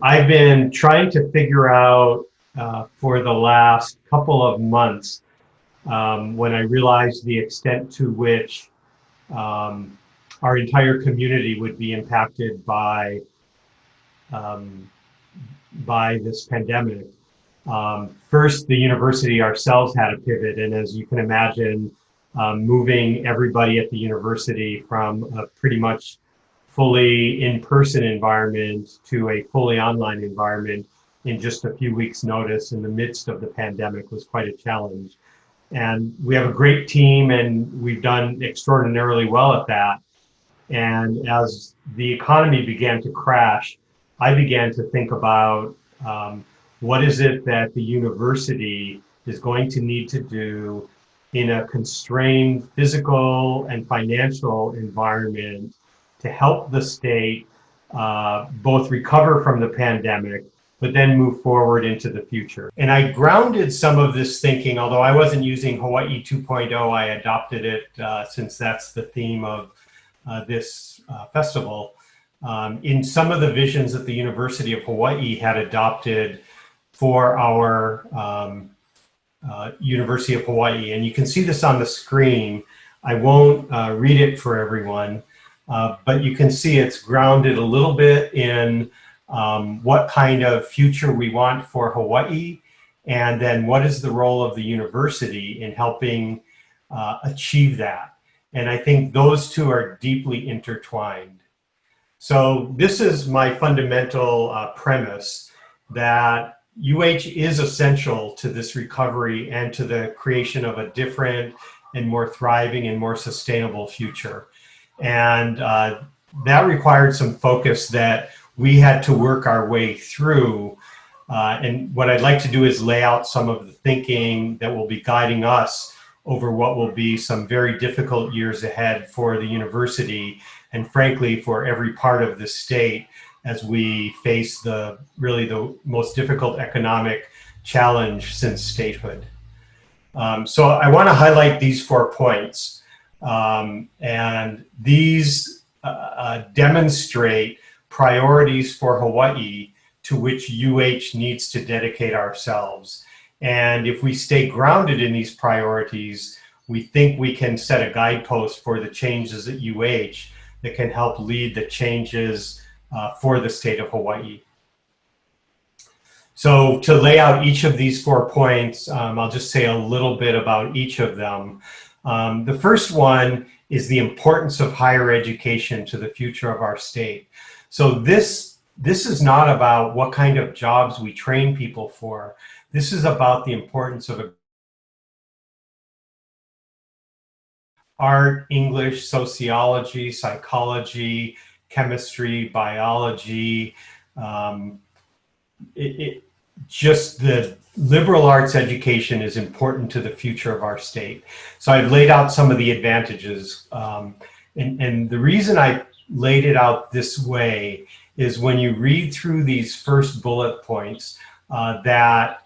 I've been trying to figure out for the last couple of months when I realized the extent to which our entire community would be impacted by this pandemic. First, the university ourselves had a pivot, and as you can imagine, moving everybody at the university from a pretty much fully in-person environment to a fully online environment in just a few weeks' notice in the midst of the pandemic was quite a challenge. And we have a great team, and we've done extraordinarily well at that. And as the economy began to crash, I began to think about what is it that the university is going to need to do in a constrained physical and financial environment to help the state both recover from the pandemic, but then move forward into the future. And I grounded some of this thinking, although I wasn't using Hawaii 2.0, I adopted it since that's the theme of this festival, in some of the visions that the University of Hawaii had adopted for our University of Hawaii. And you can see this on the screen. I won't read it for everyone, but you can see it's grounded a little bit in what kind of future we want for Hawaii, and then what is the role of the university in helping achieve that. And I think those two are deeply intertwined. So this is my fundamental premise, that UH is essential to this recovery and to the creation of a different and more thriving and more sustainable future. And that required some focus that we had to work our way through. And what I'd like to do is lay out some of the thinking that will be guiding us over what will be some very difficult years ahead for the university, and frankly, for every part of the state as we face really the most difficult economic challenge since statehood. So I want to highlight these 4 points. And these demonstrate priorities for Hawaii to which UH needs to dedicate ourselves. And if we stay grounded in these priorities, we think we can set a guidepost for the changes at UH that can help lead the changes for the state of Hawaii. So to lay out each of these 4 points, I'll just say a little bit about each of them. The first one is the importance of higher education to the future of our state. So this is not about what kind of jobs we train people for. This is about the importance of art, English, sociology, psychology, chemistry, biology. Just the liberal arts education is important to the future of our state. So I've laid out some of the advantages. And the reason I laid it out this way is when you read through these first bullet points, that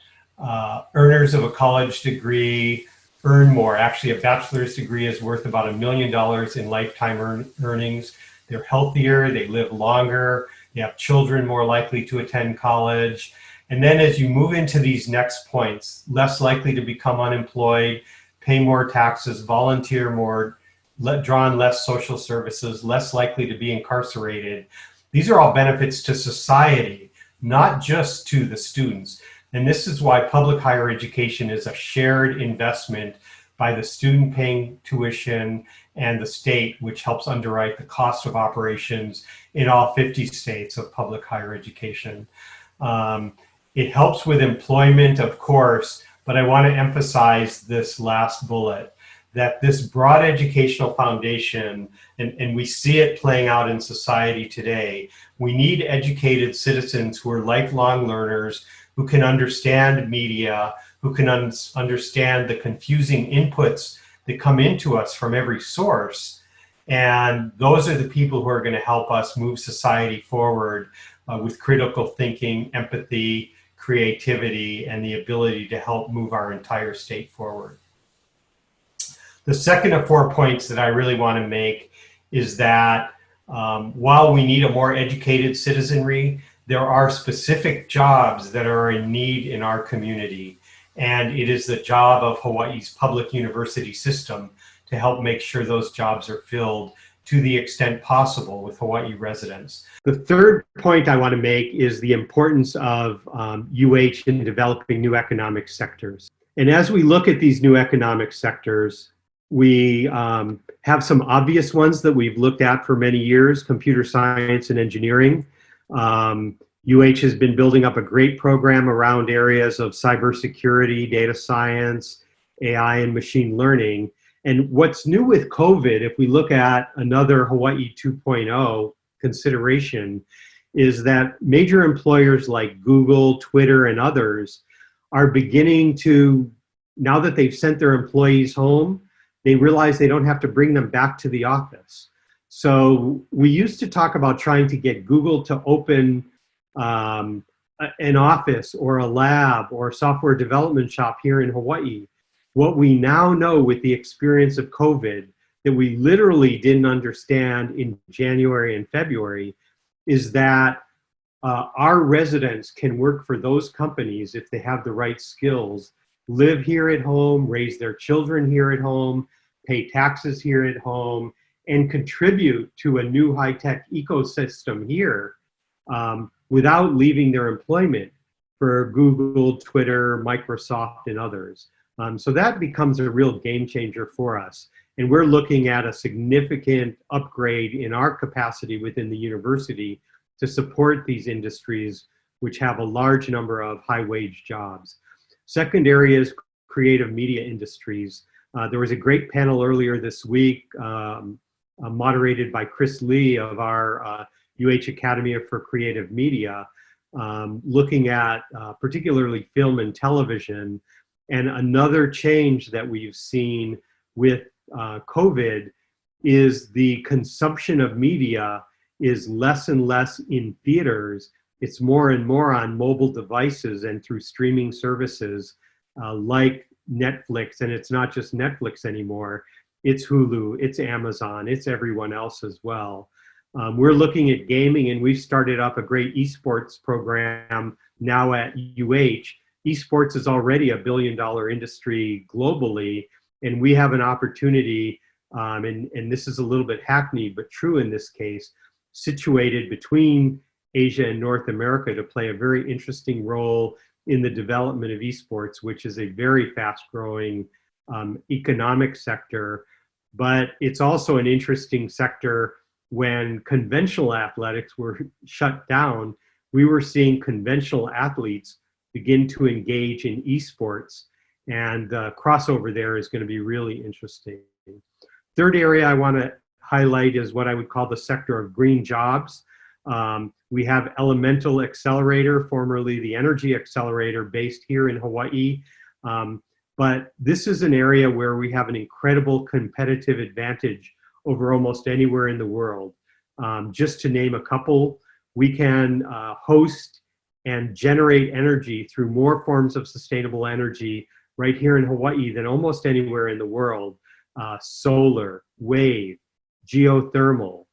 earners of a college degree earn more. Actually, a bachelor's degree is worth about $1 million in lifetime earnings. They're healthier, they live longer, they have children more likely to attend college. And then as you move into these next points, less likely to become unemployed, pay more taxes, volunteer more, draw on less social services, less likely to be incarcerated. These are all benefits to society, not just to the students. And this is why public higher education is a shared investment by the student paying tuition and the state, which helps underwrite the cost of operations in all 50 states of public higher education. It helps with employment, of course, but I want to emphasize this last bullet, that this broad educational foundation, and we see it playing out in society today, we need educated citizens who are lifelong learners, who can understand media, who can understand the confusing inputs that come into us from every source. And those are the people who are going to help us move society forward with critical thinking, empathy, creativity, and the ability to help move our entire state forward. The second of 4 points that I really want to make is that while we need a more educated citizenry, there are specific jobs that are in need in our community. And it is the job of Hawaii's public university system to help make sure those jobs are filled to the extent possible with Hawai'i residents. The third point I want to make is the importance of UH in developing new economic sectors. And as we look at these new economic sectors, we have some obvious ones that we've looked at for many years: computer science and engineering. UH has been building up a great program around areas of cybersecurity, data science, AI, and machine learning. And what's new with COVID, if we look at another Hawaii 2.0 consideration, is that major employers like Google, Twitter, and others are beginning to, now that they've sent their employees home, they realize they don't have to bring them back to the office. So we used to talk about trying to get Google to open an office or a lab or software development shop here in Hawaii. What we now know with the experience of COVID that we literally didn't understand in January and February is that our residents can work for those companies if they have the right skills, live here at home, raise their children here at home, pay taxes here at home, and contribute to a new high-tech ecosystem here without leaving their employment for Google, Twitter, Microsoft, and others. So that becomes a real game changer for us. And we're looking at a significant upgrade in our capacity within the university to support these industries, which have a large number of high-wage jobs. Second area is creative media industries. There was a great panel earlier this week moderated by Chris Lee of our UH Academy for Creative Media, looking at particularly film and television. And another change that we've seen with COVID is the consumption of media is less and less in theaters. It's more and more on mobile devices and through streaming services like Netflix. And it's not just Netflix anymore. It's Hulu, it's Amazon, it's everyone else as well. We're looking at gaming, and we've started up a great esports program now at UH. Esports is already $1 billion industry globally, and we have an opportunity, and this is a little bit hackneyed, but true in this case, situated between Asia and North America to play a very interesting role in the development of esports, which is a very fast-growing economic sector. But it's also an interesting sector. When conventional athletics were shut down, we were seeing conventional athletes begin to engage in esports, and the crossover there is going to be really interesting. Third area I want to highlight is what I would call the sector of green jobs. We have Elemental Accelerator, formerly the Energy Accelerator, based here in Hawaii. But this is an area where we have an incredible competitive advantage over almost anywhere in the world. Just to name a couple, we can host and generate energy through more forms of sustainable energy right here in Hawaii than almost anywhere in the world. Solar, wave, geothermal,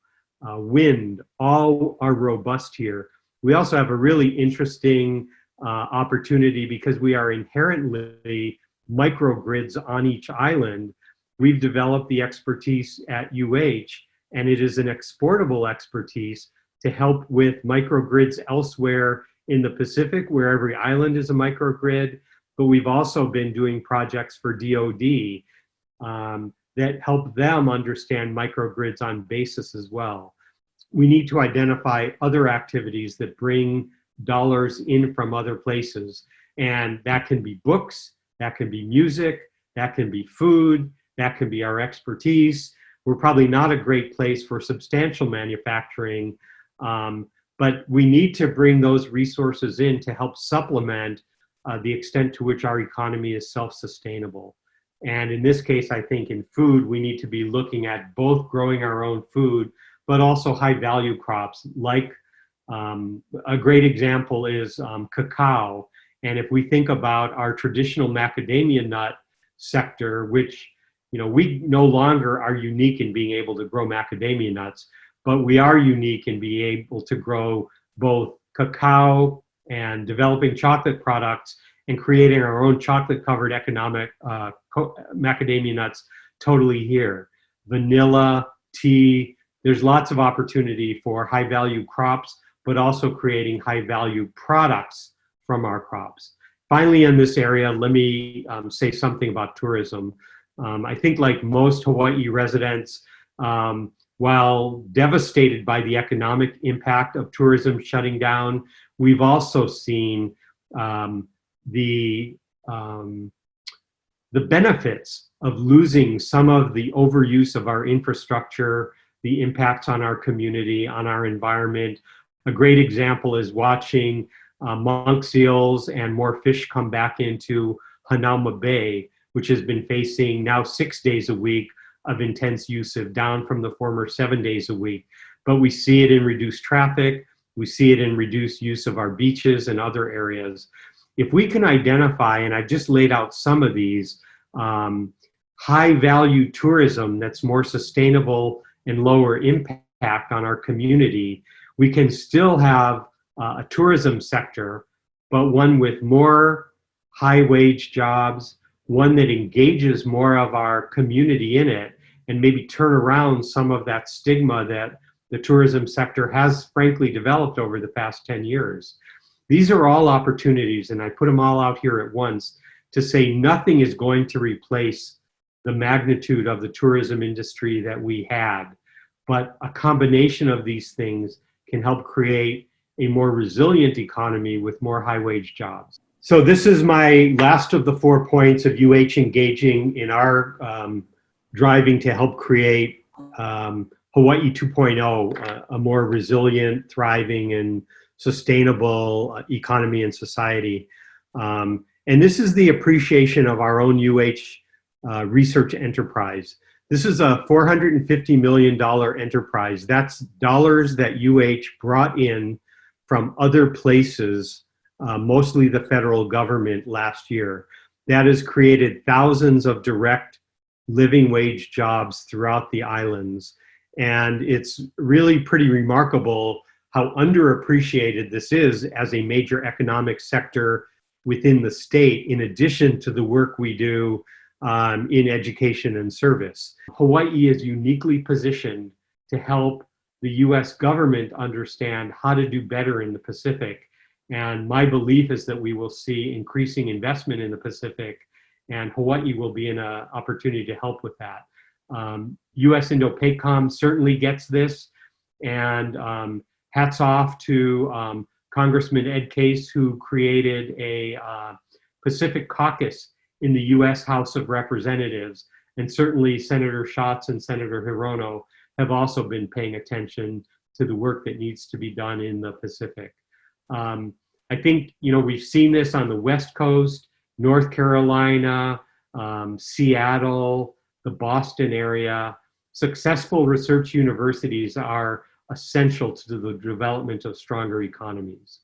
wind, all are robust here. We also have a really interesting opportunity because we are inherently microgrids on each island. We've developed the expertise at UH, and it is an exportable expertise to help with microgrids elsewhere in the Pacific, where every island is a microgrid. But we've also been doing projects for DoD that help them understand microgrids on basis as well. We need to identify other activities that bring dollars in from other places. And that can be books, that can be music, that can be food, that can be our expertise. We're probably not a great place for substantial manufacturing, but we need to bring those resources in to help supplement the extent to which our economy is self-sustainable. And in this case, I think in food, we need to be looking at both growing our own food, but also high value crops. Like a great example is cacao. And if we think about our traditional macadamia nut sector, which, you know, we no longer are unique in being able to grow macadamia nuts, but we are unique in being able to grow both cacao and developing chocolate products and creating our own chocolate-covered economic macadamia nuts totally here. Vanilla, tea, there's lots of opportunity for high-value crops, but also creating high-value products from our crops. Finally, in this area, let me say something about tourism. I think like most Hawaii residents, while devastated by the economic impact of tourism shutting down, we've also seen the benefits of losing some of the overuse of our infrastructure, the impacts on our community, on our environment. A great example is watching monk seals and more fish come back into Hanauma Bay, which has been facing now 6 days a week of intense use of down from the former 7 days a week. But we see it in reduced traffic. We see it in reduced use of our beaches and other areas. If we can identify, and I've just laid out some of these, high value tourism that's more sustainable and lower impact on our community, we can still have a tourism sector, but one with more high wage jobs, one that engages more of our community in it, and maybe turn around some of that stigma that the tourism sector has frankly developed over the past 10 years. These are all opportunities, and I put them all out here at once to say nothing is going to replace the magnitude of the tourism industry that we had, but a combination of these things can help create a more resilient economy with more high wage jobs. So this is my last of the 4 points of UH engaging in our driving to help create Hawaii 2.0, a more resilient, thriving, and sustainable economy and society. And this is the appreciation of our own UH research enterprise. This is a $450 million enterprise. That's dollars that UH brought in from other places, mostly the federal government last year. That has created thousands of direct living wage jobs throughout the islands. And it's really pretty remarkable how underappreciated this is as a major economic sector within the state, in addition to the work we do in education and service. Hawaii is uniquely positioned to help the US government understand how to do better in the Pacific. And my belief is that we will see increasing investment in the Pacific, and Hawaii will be in an opportunity to help with that. US Indo-PACOM certainly gets this, and hats off to Congressman Ed Case, who created a Pacific caucus in the US House of Representatives. And certainly Senator Schatz and Senator Hirono have also been paying attention to the work that needs to be done in the Pacific. I think, you know, we've seen this on the West Coast, North Carolina, Seattle, the Boston area. Successful research universities are essential to the development of stronger economies.